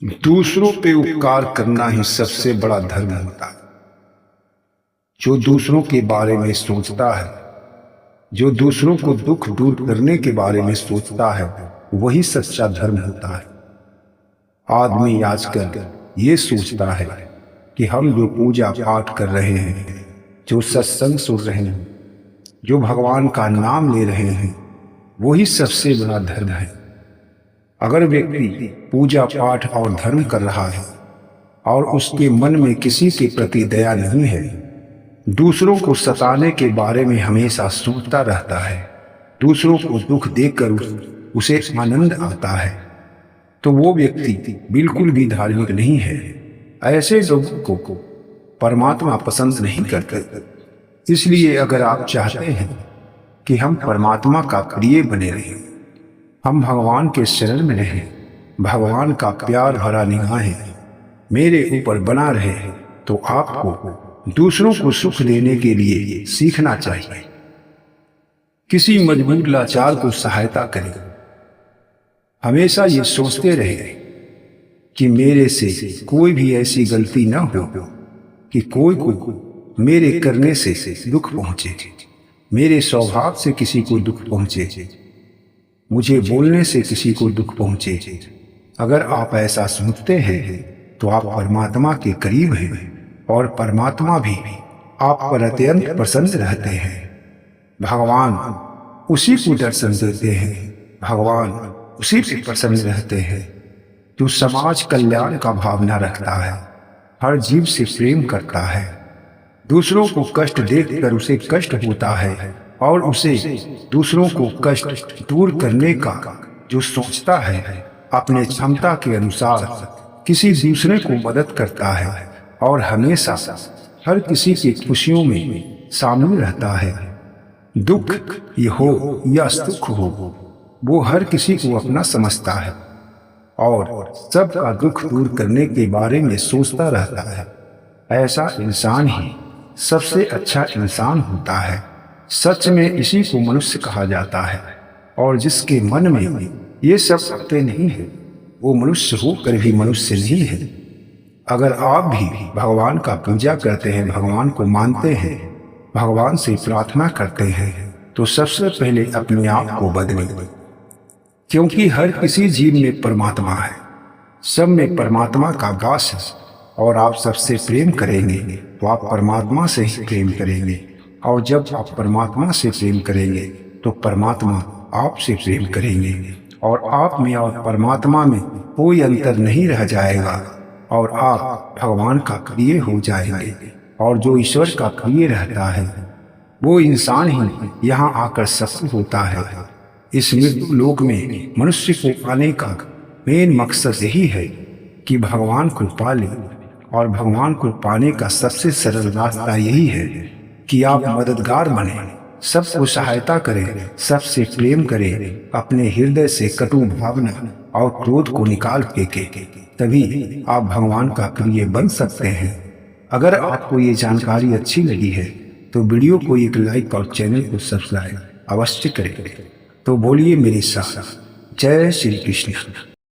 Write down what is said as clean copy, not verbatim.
दूसरों पे उपकार करना ही सबसे बड़ा धर्म होता है। जो दूसरों के बारे में सोचता है, जो दूसरों को दुख दूर करने के बारे में सोचता है, वही सच्चा धर्म होता है। आदमी आजकल ये सोचता है कि हम जो पूजा पाठ कर रहे हैं, जो सत्संग सुन रहे हैं, जो भगवान का नाम ले रहे हैं, वही सबसे बड़ा धर्म है। अगर व्यक्ति पूजा पाठ और धर्म कर रहा है और उसके मन में किसी के प्रति दया नहीं है, दूसरों को सताने के बारे में हमेशा सोचता रहता है, दूसरों को दुख देखकर उसे आनंद आता है, तो वो व्यक्ति बिल्कुल भी धार्मिक नहीं है। ऐसे लोगों को परमात्मा पसंद नहीं करते। इसलिए अगर आप चाहते हैं कि हम परमात्मा का प्रिय बने रहें, हम भगवान के शरण में रहें, भगवान का प्यार भरा निगाहें मेरे ऊपर बना रहे, तो आपको दूसरों को सुख देने के लिए सीखना चाहिए। किसी मजबूर लाचार को सहायता करें। हमेशा ये सोचते रहे कि मेरे से कोई भी ऐसी गलती न हो कि कोई को मेरे करने से दुख पहुंचे, मेरे स्वभाव से किसी को दुख पहुंचे, मुझे बोलने से किसी को दुख पहुंचे। अगर आप ऐसा सोचते हैं तो आप परमात्मा के करीब हैं और परमात्मा भी आप पर अत्यंत प्रसन्न रहते हैं। भगवान उसी को दर्शन देते हैं, भगवान उसी से प्रसन्न रहते हैं जो समाज कल्याण का भावना रखता है, हर जीव से प्रेम करता है, दूसरों को कष्ट देखकर उसे कष्ट होता है और उसे दूसरों को कष्ट दूर करने का जो सोचता है, अपने क्षमता के अनुसार किसी दूसरे को मदद करता है और हमेशा हर किसी की खुशियों में शामिल रहता है। दुख ये हो या सुख हो, वो हर किसी को अपना समझता है और सबका दुख दूर करने के बारे में सोचता रहता है। ऐसा इंसान ही सबसे अच्छा इंसान होता है। सच में इसी को मनुष्य कहा जाता है, और जिसके मन में ये सब बातें नहीं है, वो मनुष्य होकर भी मनुष्य नहीं है। अगर आप भी भगवान का पूजा करते हैं, भगवान को मानते हैं, भगवान से प्रार्थना करते हैं, तो सबसे पहले अपने आप को बदलें, क्योंकि हर किसी जीव में परमात्मा है, सब में परमात्मा का वास है। और आप सबसे प्रेम करेंगे तो आप परमात्मा से ही प्रेम करेंगे, और जब आप परमात्मा से प्रेम करेंगे तो परमात्मा आपसे प्रेम करेंगे, और आप में और परमात्मा में कोई अंतर नहीं रह जाएगा, और आप भगवान का प्रिय हो जाएंगे। और जो ईश्वर का प्रिय रहता है, वो इंसान ही यहाँ आकर सफल होता है। इस मृत्यु लोक में मनुष्य को पाने का मेन मकसद यही है कि भगवान को पाले, और भगवान को पाने का सबसे सरल रास्ता यही है कि आप मददगार बने, सबको सहायता करें, सबसे प्रेम करें, अपने हृदय से कटु भावना और क्रोध को निकाल के तभी आप भगवान का प्रिय बन सकते हैं। अगर आपको ये जानकारी अच्छी लगी है तो वीडियो को एक लाइक और चैनल को सब्सक्राइब अवश्य करें। तो बोलिए मेरे साथ, जय श्री कृष्ण।